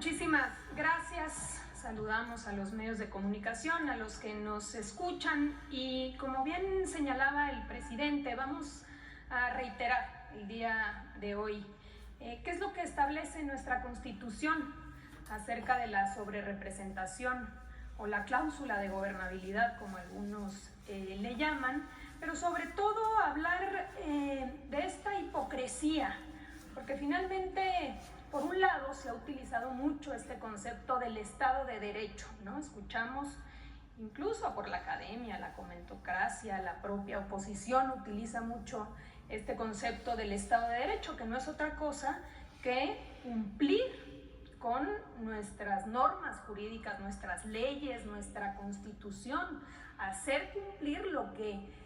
Muchísimas gracias. Saludamos a los medios de comunicación, a los que nos escuchan y como bien señalaba el presidente, vamos a reiterar el día de hoy qué es lo que establece nuestra Constitución acerca de la sobrerepresentación o la cláusula de gobernabilidad, como algunos le llaman, pero sobre todo hablar de esta hipocresía, porque finalmente, por un lado, se ha utilizado mucho este concepto del Estado de Derecho, ¿no? Escuchamos incluso por la academia, la comentocracia, la propia oposición utiliza mucho este concepto del Estado de Derecho, que no es otra cosa que cumplir con nuestras normas jurídicas, nuestras leyes, nuestra Constitución, hacer cumplir lo que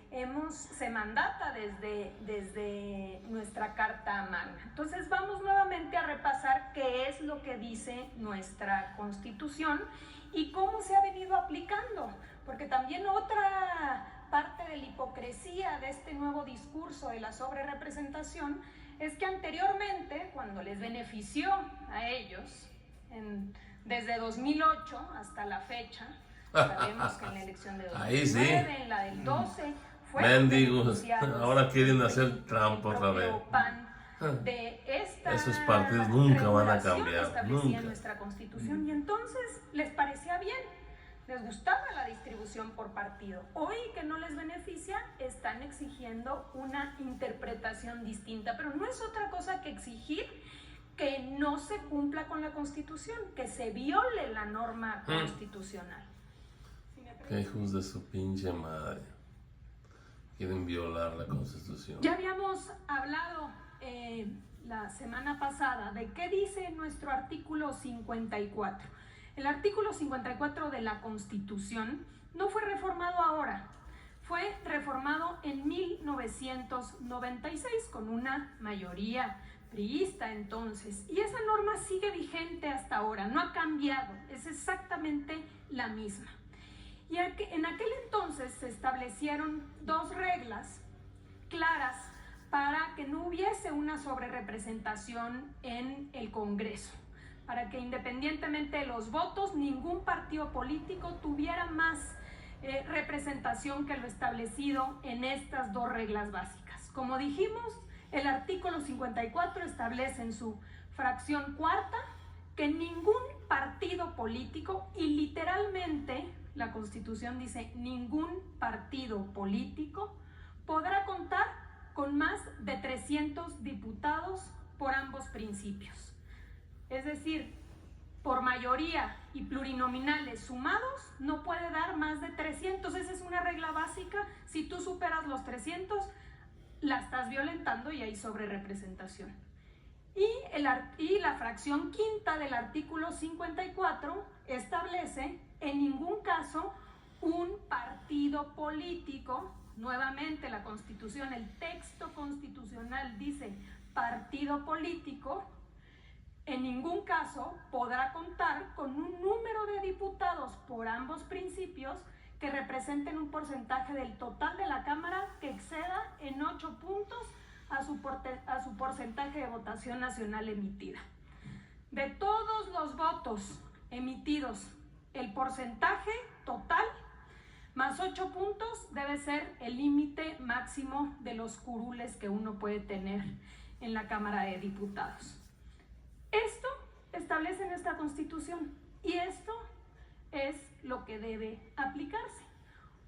se mandata desde nuestra Carta Magna. Entonces vamos nuevamente a repasar qué es lo que dice nuestra Constitución y cómo se ha venido aplicando, porque también otra parte de la hipocresía de este nuevo discurso de la sobrerepresentación es que anteriormente, cuando les benefició a ellos, desde 2008 hasta la fecha, sabemos que en la elección de 2009, sí, en la del 12, mendigos, ahora quieren hacer trampa otra vez. Esos partidos nunca van a cambiar, nunca. Nuestra Constitución, y entonces les parecía bien, les gustaba la distribución por partido. Hoy que no les beneficia, están exigiendo una interpretación distinta, pero no es otra cosa que exigir que no se cumpla con la Constitución, que se viole la norma constitucional. Qué hijos de su pinche madre. Quieren violar la Constitución. Ya habíamos hablado la semana pasada de qué dice nuestro artículo 54. El artículo 54 de la Constitución no fue reformado ahora, fue reformado en 1996 con una mayoría priista entonces, y esa norma sigue vigente hasta ahora, no ha cambiado, es exactamente la misma. Y en aquel entonces se establecieron dos reglas claras para que no hubiese una sobrerepresentación en el Congreso, para que independientemente de los votos, ningún partido político tuviera más representación que lo establecido en estas dos reglas básicas. Como dijimos, el artículo 54 establece en su fracción cuarta que ningún partido político, y literalmente la Constitución dice ningún partido político, podrá contar con más de 300 diputados por ambos principios. Es decir, por mayoría y plurinominales sumados no puede dar más de 300. Esa es una regla básica. Si tú superas los 300, la estás violentando y hay sobrerepresentación. Y la fracción quinta del artículo 54 establece en ningún caso un partido político. Nuevamente la Constitución, el texto constitucional dice partido político, en ningún caso podrá contar con un número de diputados por ambos principios que representen un porcentaje del total de la Cámara que exceda en 8 puntos a su porcentaje de votación nacional emitida. De todos los votos emitidos, el porcentaje total más 8 puntos debe ser el límite máximo de los curules que uno puede tener en la Cámara de Diputados. Esto establece nuestra Constitución y esto es lo que debe aplicarse.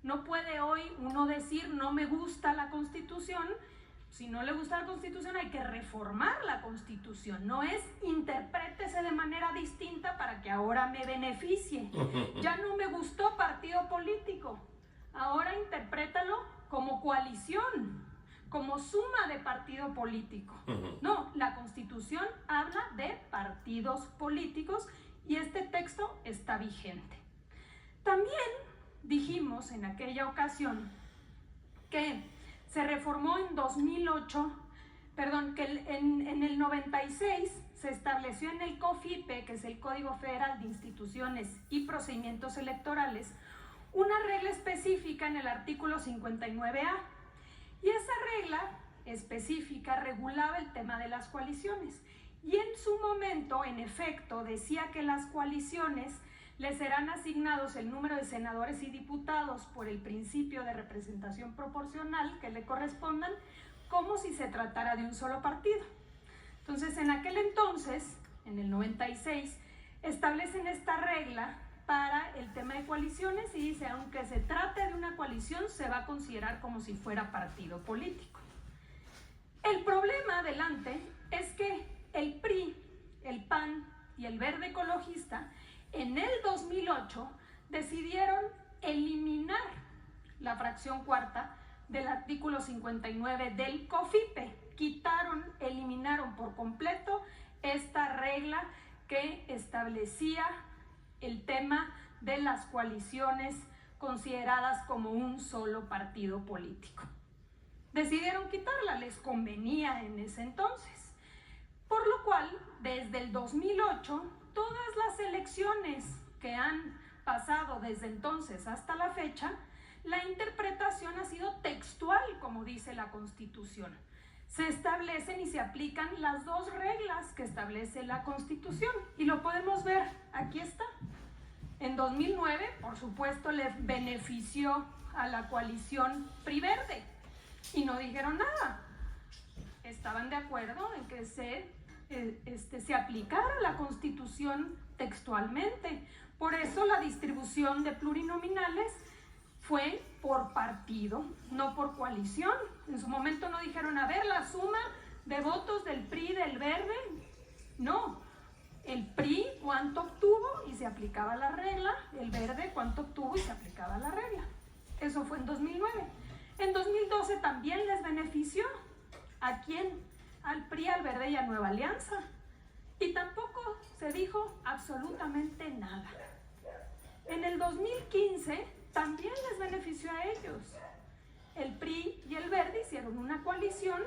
No puede hoy uno decir no me gusta la Constitución. Si no le gusta la Constitución hay que reformar la Constitución. No es interprétese de manera distinta para que ahora me beneficie. Ya no me gustó partido político. Ahora interprétalo como coalición, como suma de partido político. No, la Constitución habla de partidos políticos y este texto está vigente. También dijimos en aquella ocasión que se reformó en 2008, que en el 96 se estableció en el COFIPE, que es el Código Federal de Instituciones y Procedimientos Electorales, una regla específica en el artículo 59A. Y esa regla específica regulaba el tema de las coaliciones Y en su momento, en efecto, decía que las coaliciones les serán asignados el número de senadores y diputados por el principio de representación proporcional que le correspondan, como si se tratara de un solo partido. Entonces, en aquel entonces, en el 96, establecen esta regla para el tema de coaliciones y dice, aunque se trate de una coalición, se va a considerar como si fuera partido político. El problema, adelante, es que el PRI, el PAN y el Verde Ecologista, en el 2008 decidieron eliminar la fracción cuarta del artículo 59 del COFIPE. Eliminaron por completo esta regla que establecía el tema de las coaliciones consideradas como un solo partido político. Decidieron quitarla, les convenía en ese entonces. Por lo cual, desde el 2008, todas las elecciones que han pasado desde entonces hasta la fecha, la interpretación ha sido textual, como dice la Constitución. Se establecen y se aplican las dos reglas que establece la Constitución. Y lo podemos ver, aquí está. En 2009, por supuesto, le benefició a la coalición PRI-Verde y no dijeron nada. Estaban de acuerdo en que se aplicara la Constitución textualmente. Por eso la distribución de plurinominales fue por partido, no por coalición. En su momento no dijeron, a ver, la suma de votos del PRI y del Verde. No, el PRI cuánto obtuvo y se aplicaba la regla, el Verde cuánto obtuvo y se aplicaba la regla. Eso fue en 2009. En 2012 también les benefició. ¿A quién? Al PRI, al Verde y a Nueva Alianza. Y tampoco se dijo absolutamente nada. En el 2015 también les benefició a ellos. El PRI y el Verde hicieron una coalición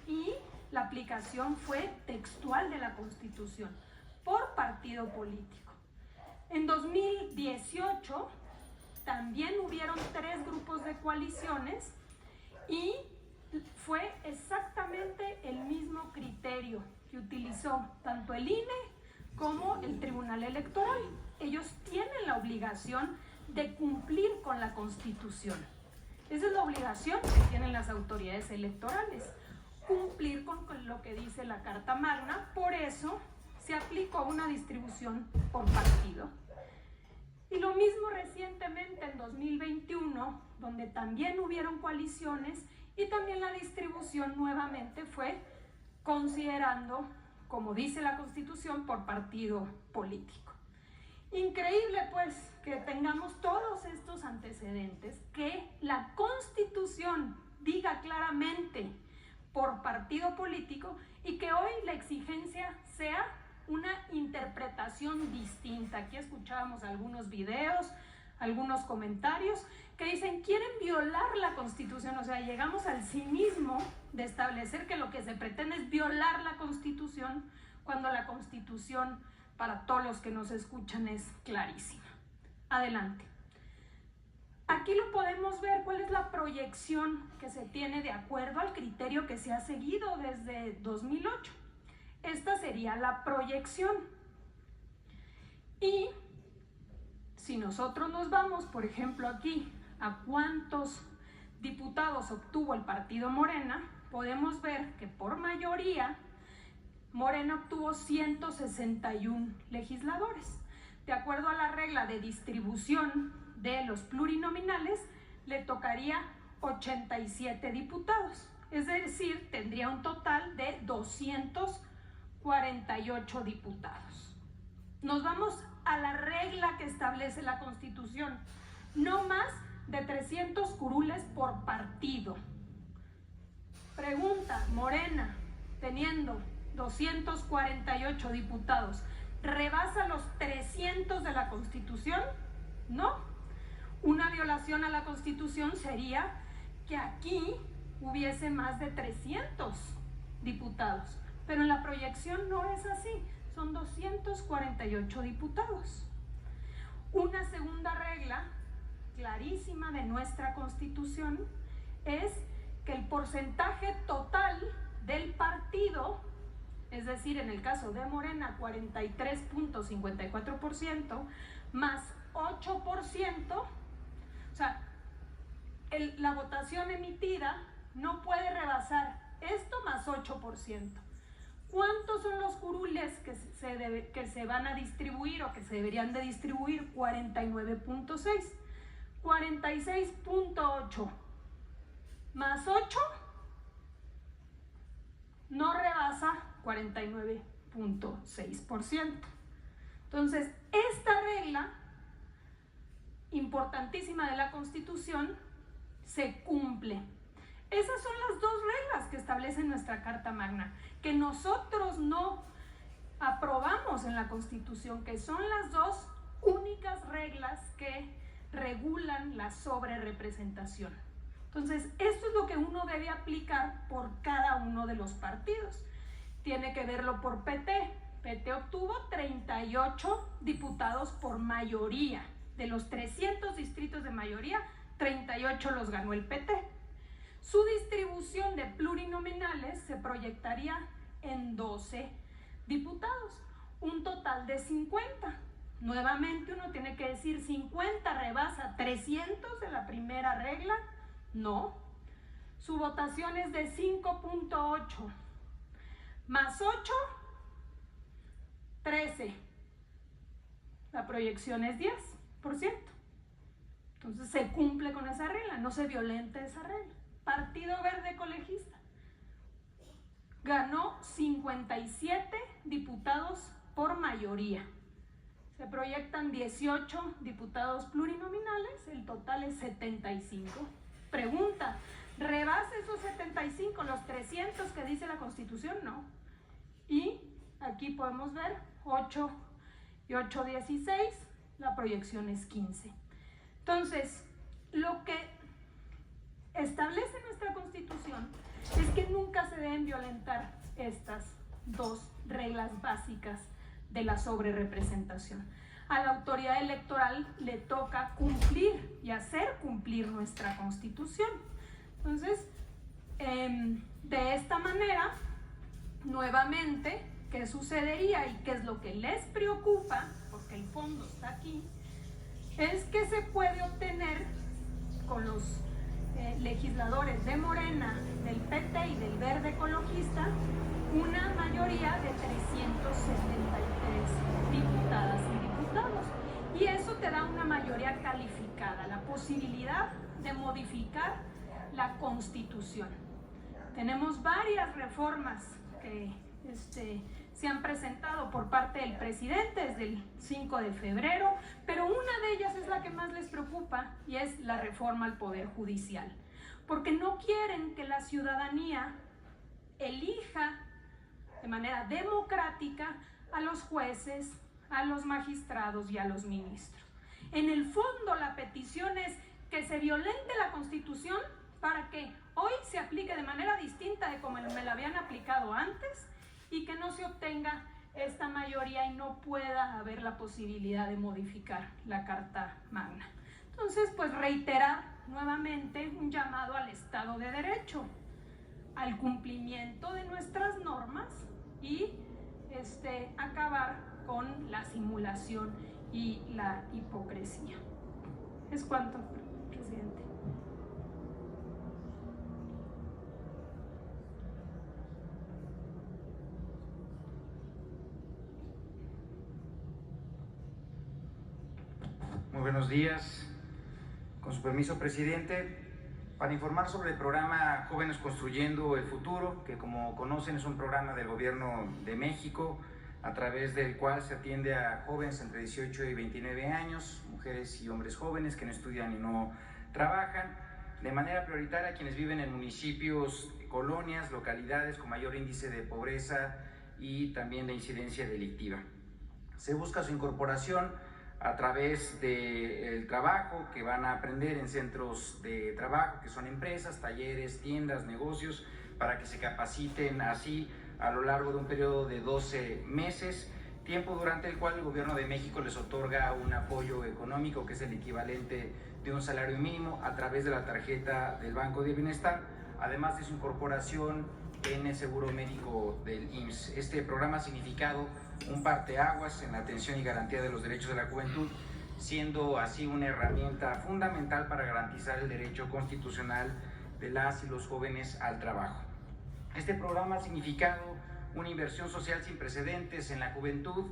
y la aplicación fue textual de la Constitución por partido político. En 2018 también hubieron 3 grupos de coaliciones y fue exactamente el mismo criterio que utilizó tanto el INE como el Tribunal Electoral. Ellos tienen la obligación de cumplir con la Constitución. Esa es la obligación que tienen las autoridades electorales, cumplir con lo que dice la Carta Magna. Por eso se aplicó una distribución por partido. Y lo mismo recientemente en 2021, donde también hubieron coaliciones y también la distribución nuevamente fue considerando, como dice la Constitución, por partido político. Increíble pues que tengamos todos estos antecedentes, que la Constitución diga claramente por partido político y que hoy la exigencia sea una interpretación distinta. Aquí escuchábamos algunos videos, algunos comentarios que dicen quieren violar la Constitución, o sea, llegamos al cinismo de establecer que lo que se pretende es violar la Constitución cuando la Constitución, para todos los que nos escuchan, es clarísima. Adelante. Aquí lo podemos ver cuál es la proyección que se tiene de acuerdo al criterio que se ha seguido desde 2008. Esta sería la proyección. Y si nosotros nos vamos, por ejemplo, aquí a cuántos diputados obtuvo el partido Morena, podemos ver que por mayoría Morena obtuvo 161 legisladores. De acuerdo a la regla de distribución de los plurinominales, le tocaría 87 diputados. Es decir, tendría un total de 248 diputados. Nos vamos a la regla que establece la Constitución. No más de 300 curules por partido. Pregunta, Morena, teniendo 248 diputados, ¿rebasa los 300 de la Constitución? No. Una violación a la Constitución sería que aquí hubiese más de 300 diputados, pero en la proyección no es así, son 248 diputados. Una segunda regla clarísima de nuestra Constitución es que el porcentaje total del partido es decir, en el caso de Morena, 43.54%, más 8%, o sea, la votación emitida no puede rebasar esto más 8%. ¿Cuántos son los curules que se van a distribuir o que se deberían de distribuir? 49.6. 46.8 más 8 no rebasa 49.6%. Entonces, esta regla importantísima de la Constitución se cumple. Esas son las dos reglas que establece nuestra Carta Magna, que nosotros no aprobamos en la Constitución, que son las dos únicas reglas que regulan la sobrerepresentación. Entonces, esto es lo que uno debe aplicar por cada uno de los partidos. Tiene que verlo por PT. PT obtuvo 38 diputados por mayoría. De los 300 distritos de mayoría, 38 los ganó el PT. Su distribución de plurinominales se proyectaría en 12 diputados, un total de 50. Nuevamente uno tiene que decir, ¿50 rebasa 300 de la primera regla? No. Su votación es de 5.8. Más 8, 13. La proyección es 10%. Entonces se cumple con esa regla, no se violenta esa regla. Partido Verde Ecologista ganó 57 diputados por mayoría. Se proyectan 18 diputados plurinominales, el total es 75. Pregunta, ¿rebasa esos 75 los 300 que dice la Constitución? No. Y aquí podemos ver 8 y 8, 16, la proyección es 15. Entonces, lo que establece nuestra Constitución es que nunca se deben violentar estas dos reglas básicas de la sobrerepresentación. A la autoridad electoral le toca cumplir y hacer cumplir nuestra Constitución. Entonces, de esta manera, nuevamente, ¿qué sucedería y qué es lo que les preocupa? Porque el fondo está aquí, es que se puede obtener con los legisladores de Morena, del PT y del Verde Ecologista una mayoría de 373 diputadas y diputados. Y eso te da una mayoría calificada, la posibilidad de modificar la Constitución. Tenemos varias reformas que se han presentado por parte del presidente desde el 5 de febrero, pero una de ellas es la que más les preocupa y es la reforma al Poder Judicial, porque no quieren que la ciudadanía elija de manera democrática a los jueces, a los magistrados y a los ministros. En el fondo, la petición es que se violente la Constitución para que hoy se aplique de manera distinta de como me la habían aplicado antes y que no se obtenga esta mayoría y no pueda haber la posibilidad de modificar la Carta Magna. Entonces, pues reiterar nuevamente un llamado al Estado de Derecho, al cumplimiento de nuestras normas y acabar con la simulación y la hipocresía. Es cuanto, presidente. Muy buenos días. Con su permiso, presidente, para informar sobre el programa Jóvenes Construyendo el Futuro, que como conocen es un programa del Gobierno de México, a través del cual se atiende a jóvenes entre 18 y 29 años, mujeres y hombres jóvenes que no estudian y no trabajan, de manera prioritaria a quienes viven en municipios, colonias, localidades con mayor índice de pobreza y también de incidencia delictiva. Se busca su incorporación a través del trabajo que van a aprender en centros de trabajo, que son empresas, talleres, tiendas, negocios, para que se capaciten así a lo largo de un periodo de 12 meses, tiempo durante el cual el Gobierno de México les otorga un apoyo económico que es el equivalente de un salario mínimo a través de la tarjeta del Banco del Bienestar, además de su incorporación en el seguro médico del IMSS. Este programa ha significado un parteaguas en la atención y garantía de los derechos de la juventud, siendo así una herramienta fundamental para garantizar el derecho constitucional de las y los jóvenes al trabajo. Este programa ha significado una inversión social sin precedentes en la juventud,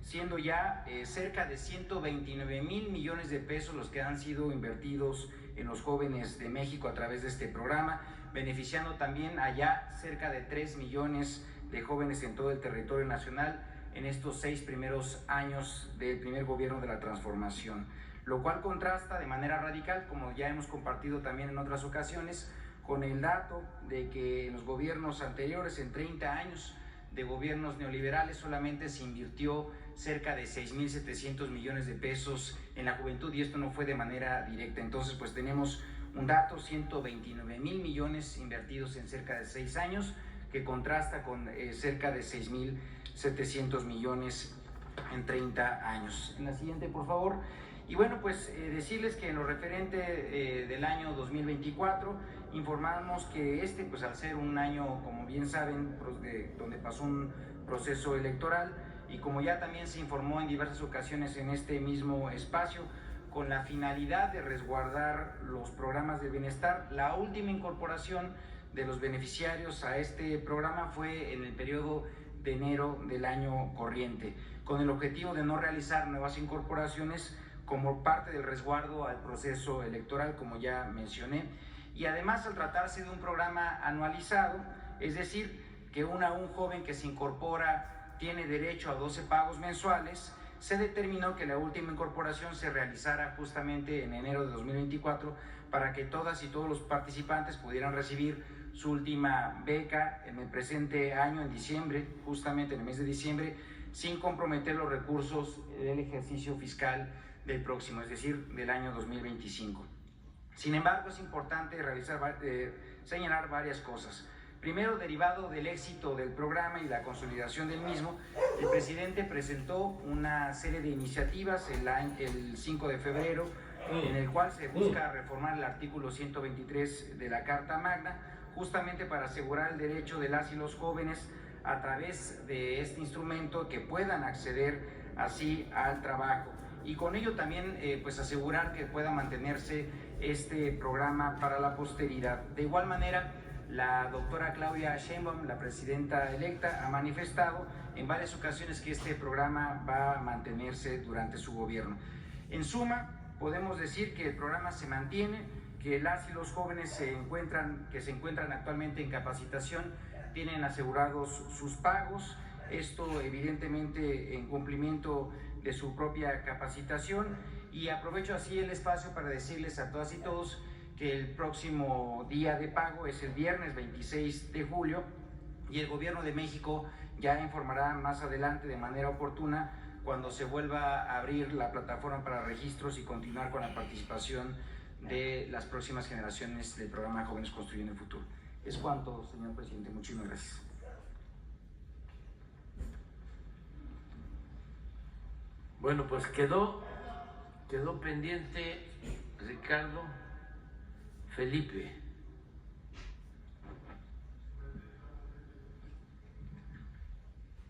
siendo ya cerca de 129,000 millones de pesos los que han sido invertidos en los jóvenes de México a través de este programa, beneficiando también a ya cerca de 3 millones de jóvenes en todo el territorio nacional en estos 6 primeros años del primer gobierno de la transformación, lo cual contrasta de manera radical, como ya hemos compartido también en otras ocasiones, con el dato de que en los gobiernos anteriores, en 30 años de gobiernos neoliberales, solamente se invirtió cerca de 6,700 millones de pesos en la juventud, y esto no fue de manera directa. Entonces, pues tenemos un dato, 129,000 millones invertidos en cerca de 6 años, que contrasta con cerca de 6,700 millones en 30 años. En la siguiente, por favor. Y bueno, pues decirles que en lo referente del año 2024, informamos que pues al ser un año, como bien saben, donde pasó un proceso electoral, y como ya también se informó en diversas ocasiones en este mismo espacio, con la finalidad de resguardar los programas de bienestar, la última incorporación de los beneficiarios a este programa fue en el periodo de enero del año corriente, con el objetivo de no realizar nuevas incorporaciones como parte del resguardo al proceso electoral, como ya mencioné, y además, al tratarse de un programa anualizado, es decir, que un joven que se incorpora tiene derecho a 12 pagos mensuales, se determinó que la última incorporación se realizara justamente en enero de 2024 para que todas y todos los participantes pudieran recibir su última beca en el presente año, en diciembre, justamente en el mes de diciembre, sin comprometer los recursos del ejercicio fiscal del próximo, es decir, del año 2025. Sin embargo, es importante señalar varias cosas. Primero, derivado del éxito del programa y la consolidación del mismo, el presidente presentó una serie de iniciativas el 5 de febrero, en el cual se busca reformar el artículo 123 de la Carta Magna, justamente para asegurar el derecho de las y los jóvenes a través de este instrumento que puedan acceder así al trabajo, y con ello también pues asegurar que pueda mantenerse este programa para la posteridad. De igual manera, la doctora Claudia Sheinbaum, la presidenta electa, ha manifestado en varias ocasiones que este programa va a mantenerse durante su gobierno. En suma, podemos decir que el programa se mantiene, que las y los jóvenes que se encuentran actualmente en capacitación tienen asegurados sus pagos, esto evidentemente en cumplimiento de su propia capacitación, y aprovecho así el espacio para decirles a todas y todos que el próximo día de pago es el viernes 26 de julio, y el Gobierno de México ya informará más adelante de manera oportuna cuando se vuelva a abrir la plataforma para registros y continuar con la participación de las próximas generaciones del programa Jóvenes Construyendo el Futuro. Es cuanto, señor presidente. Muchísimas gracias. Bueno, pues quedó pendiente Ricardo Felipe.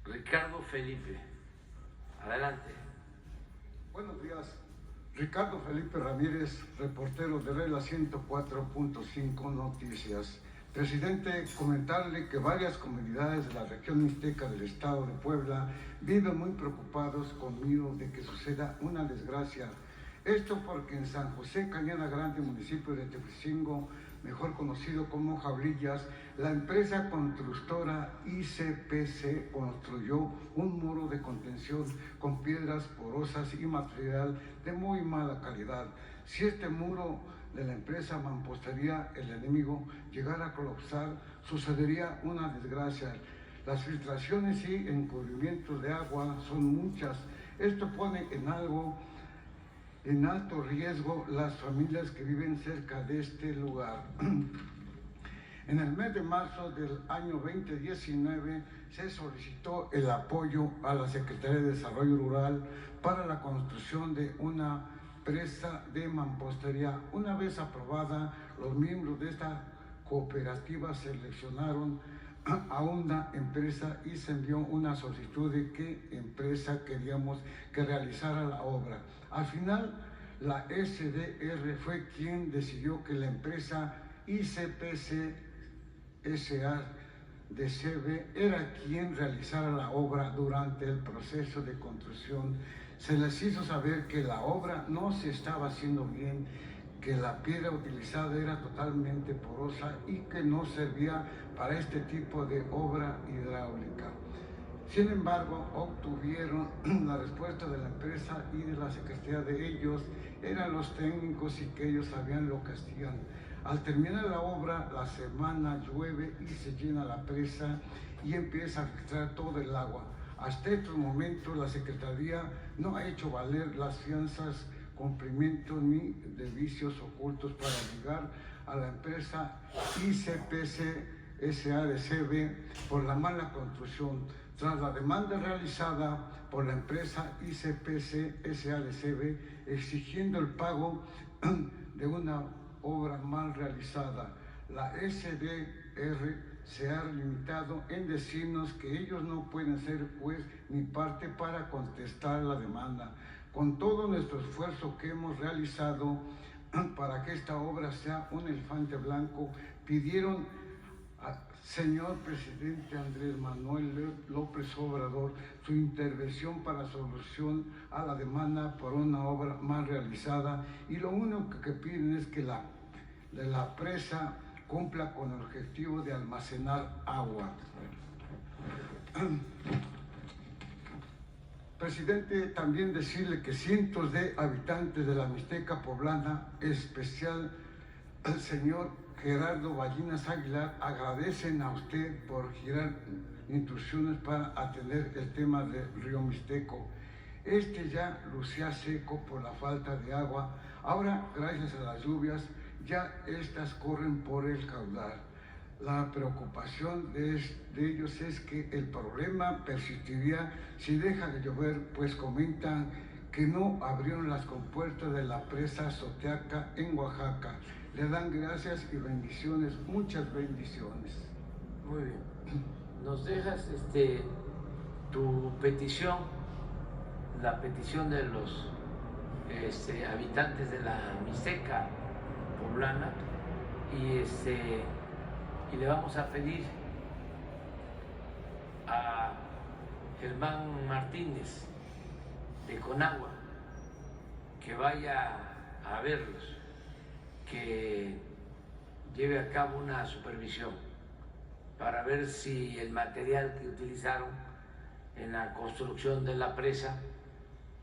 Ricardo Felipe, adelante. Buenos días. Ricardo Felipe Ramírez, reportero de Regla 104.5 Noticias. Presidente, comentarle que varias comunidades de la región mixteca del estado de Puebla viven muy preocupados con miedo de que suceda una desgracia. Esto porque en San José Cañada Grande, municipio de Tepizzingo, mejor conocido como Jablillas, la empresa constructora ICPC construyó un muro de contención con piedras porosas y material de muy mala calidad. Si este muro de la empresa Mampostería El Enemigo llegara a colapsar, sucedería una desgracia. Las filtraciones y encubrimientos de agua son muchas. Esto pone en alto riesgo las familias que viven cerca de este lugar. En el mes de marzo del año 2019 se solicitó el apoyo a la Secretaría de Desarrollo Rural para la construcción de una presa de mampostería. Una vez aprobada, los miembros de esta cooperativa seleccionaron a una empresa y se envió una solicitud de qué empresa queríamos que realizara la obra. Al final, la SDR fue quien decidió que la empresa ICPC SA de CB era quien realizara la obra durante el proceso de construcción. Se les hizo saber que la obra no se estaba haciendo bien, que la piedra utilizada era totalmente porosa y que no servía para este tipo de obra hidráulica. Sin embargo, obtuvieron la respuesta de la empresa y de la Secretaría de ellos, eran los técnicos y que ellos sabían lo que hacían. Al terminar la obra, la semana llueve y se llena la presa y empieza a filtrar todo el agua. Hasta estos momentos la Secretaría no ha hecho valer las fianzas, cumplimiento ni de vicios ocultos para obligar a la empresa ICPC SADCB por la mala construcción. Tras la demanda realizada por la empresa ICPC SADCB exigiendo el pago de una obra mal realizada, la SDR se ha limitado en decirnos que ellos no pueden ser juez ni parte para contestar la demanda. Con todo nuestro esfuerzo que hemos realizado para que esta obra sea un elefante blanco, pidieron al señor presidente Andrés Manuel López Obrador su intervención para solución a la demanda por una obra mal realizada, y lo único que piden es que la presa cumpla con el objetivo de almacenar agua. Presidente, también decirle que cientos de habitantes de la Mixteca poblana, en especial el señor Gerardo Ballinas Aguilar, agradecen a usted por girar instrucciones para atender el tema del río Mixteco. Este ya lucía seco por la falta de agua. Ahora, gracias a las lluvias, ya estas corren por el caudal. La preocupación de ellos es que el problema persistiría si deja de llover, pues comentan que no abrieron las compuertas de la presa Soteaca en Oaxaca. Le dan gracias y bendiciones, muchas bendiciones. Muy bien. Nos dejas tu petición, la petición de los habitantes de la Mixteca poblana, y le vamos a pedir a Germán Martínez de Conagua que vaya a verlos, que lleve a cabo una supervisión para ver si el material que utilizaron en la construcción de la presa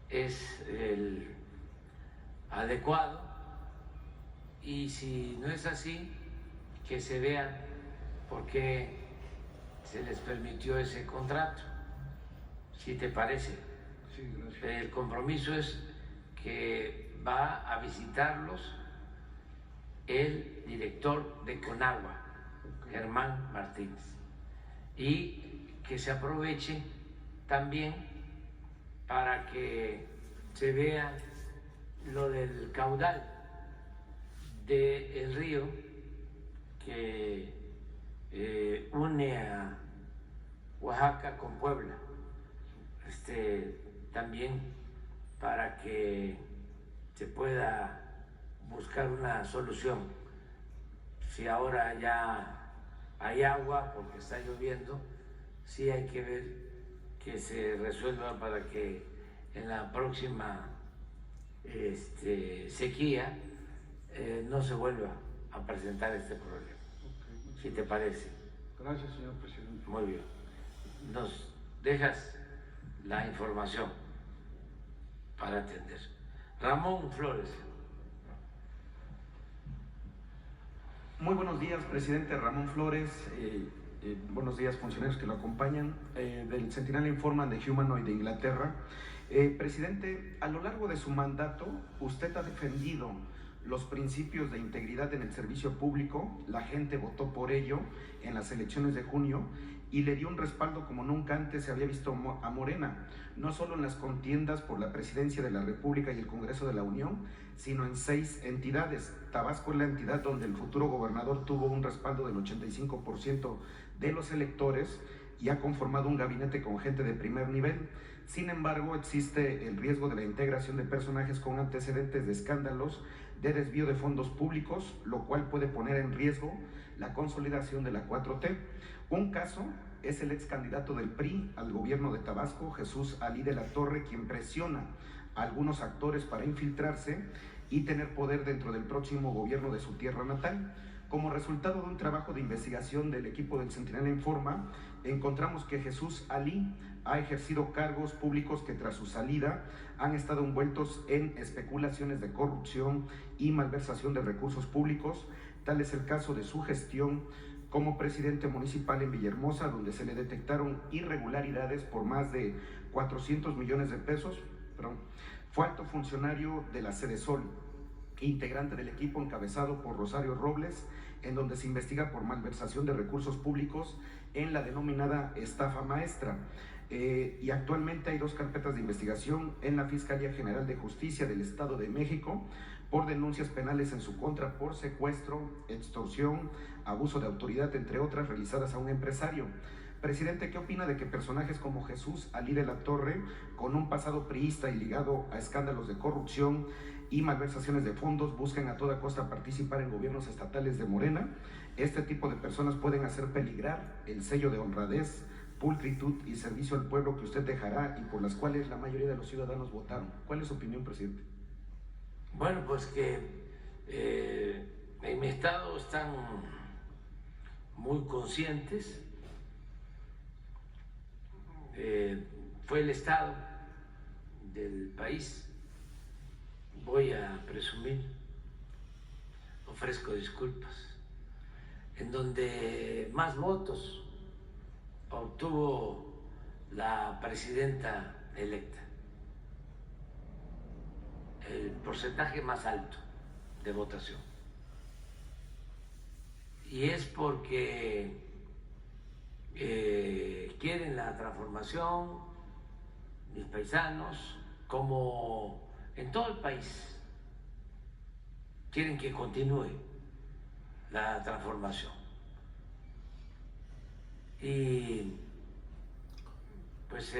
es el adecuado, y si no es así, que se vean por qué se les permitió ese contrato, si te parece. Sí, gracias. El compromiso es que va a visitarlos el director de Conagua, Germán Martínez, y que se aproveche también para que se vea lo del caudal del río que une a Oaxaca con Puebla, también para que se pueda buscar una solución. Si ahora ya hay agua porque está lloviendo, sí hay que ver que se resuelva para que en la próxima sequía no se vuelva a presentar este problema. Okay, si te parece. Gracias, señor presidente. Muy bien. Nos dejas la información para atender. Ramón Flores. Muy buenos días, presidente. Ramón Flores. Buenos días, funcionarios que lo acompañan. Del Sentinel informan de Humanoid de Inglaterra. Presidente, a lo largo de su mandato, usted ha defendido los principios de integridad en el servicio público. La gente votó por ello en las elecciones de junio y le dio un respaldo como nunca antes se había visto a Morena, no solo en las contiendas por la presidencia de la República y el Congreso de la Unión, sino en 6 entidades. Tabasco es la entidad donde el futuro gobernador tuvo un respaldo del 85% de los electores y ha conformado un gabinete con gente de primer nivel. Sin embargo, existe el riesgo de la integración de personajes con antecedentes de escándalos de desvío de fondos públicos, lo cual puede poner en riesgo la consolidación de la 4T. Un caso es el ex candidato del PRI al gobierno de Tabasco, Jesús Alí de la Torre, quien presiona a algunos actores para infiltrarse y tener poder dentro del próximo gobierno de su tierra natal. Como resultado de un trabajo de investigación del equipo del Centinela Informa, encontramos que Jesús Alí ha ejercido cargos públicos que tras su salida han estado envueltos en especulaciones de corrupción y malversación de recursos públicos. Tal es el caso de su gestión como presidente municipal en Villahermosa, donde se le detectaron irregularidades por más de 400 millones de pesos. Fue alto funcionario de la Sedesol, integrante del equipo encabezado por Rosario Robles, en donde se investiga por malversación de recursos públicos en la denominada estafa maestra. Y actualmente hay 2 carpetas de investigación en la Fiscalía General de Justicia del Estado de México por denuncias penales en su contra por secuestro, extorsión, abuso de autoridad, entre otras, realizadas a un empresario. Presidente, ¿qué opina de que personajes como Jesús Alí de la Torre, con un pasado priista y ligado a escándalos de corrupción y malversaciones de fondos, busquen a toda costa participar en gobiernos estatales de Morena? Este tipo de personas pueden hacer peligrar el sello de honradez, pulcritud y servicio al pueblo que usted dejará y por las cuales la mayoría de los ciudadanos votaron. ¿Cuál es su opinión, presidente? Bueno, pues que en mi estado están muy conscientes. Fue el estado del país, voy a presumir, ofrezco disculpas, en donde más votos obtuvo la presidenta electa, el porcentaje más alto de votación. Y es porque quieren la transformación, mis paisanos, como en todo el país, quieren que continúe la transformación. Y pues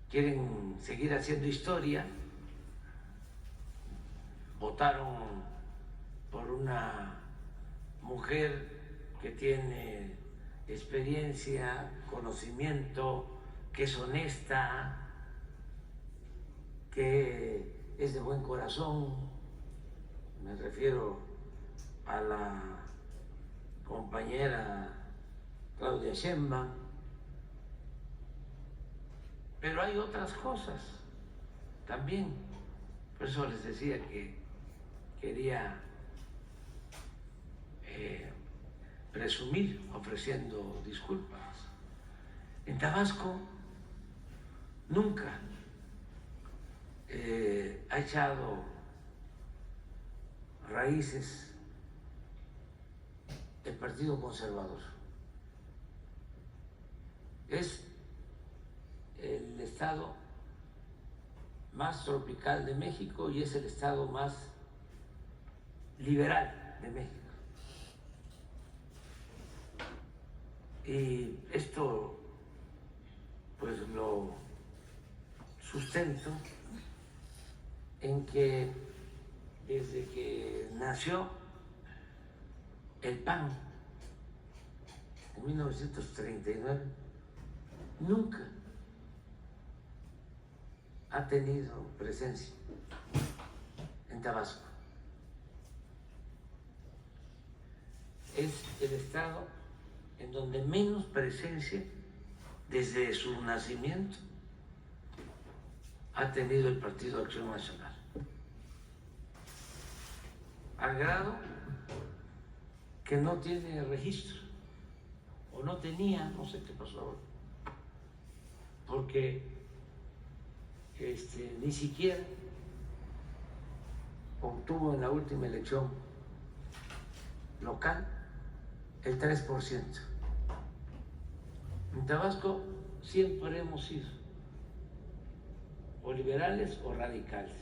quieren seguir haciendo historia. Votaron por una mujer que tiene experiencia, conocimiento, que es honesta, que es de buen corazón. Me refiero a la compañera Claudia Sheinbaum. Pero hay otras cosas también. Por eso les decía que quería presumir ofreciendo disculpas. En Tabasco nunca ha echado raíces el Partido Conservador. Es el estado más tropical de México y es el estado más liberal de México. Y esto pues lo sustento en que desde que nació el PAN en 1939 nunca ha tenido presencia en Tabasco. Es el estado en donde menos presencia desde su nacimiento ha tenido el Partido Acción Nacional, al grado que no tiene registro, o no tenía, no sé qué pasó ahora, porque ni siquiera obtuvo en la última elección local el 3% En Tabasco siempre hemos sido o liberales o radicales.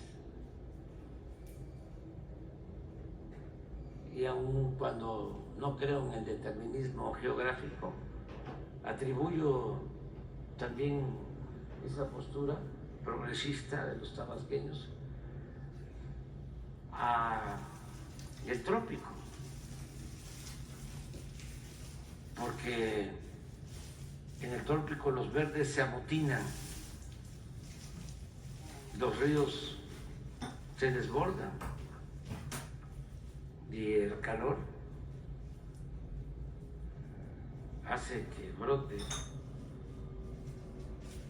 Y aun cuando no creo en el determinismo geográfico, atribuyo también esa postura progresista de los tabasqueños al trópico, porque en el trópico los verdes se amotinan, los ríos se desbordan y el calor hace que brote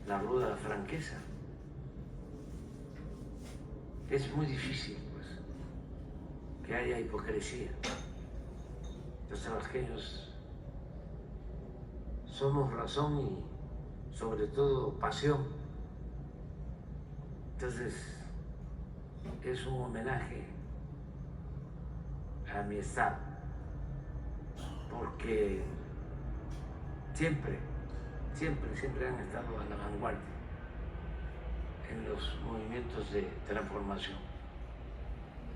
la ruda franqueza. Es muy difícil, pues, que haya hipocresía. Los tabasqueños somos razón y sobre todo pasión. Entonces es un homenaje a mi estado, porque siempre han estado a la vanguardia en los movimientos de transformación.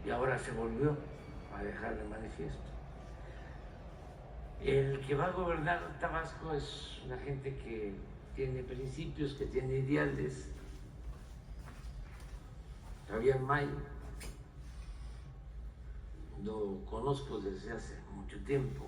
Y ahora se volvió a dejar de manifiesto. El que va a gobernar Tabasco es una gente que tiene principios, que tiene ideales. Javier May lo conozco desde hace mucho tiempo.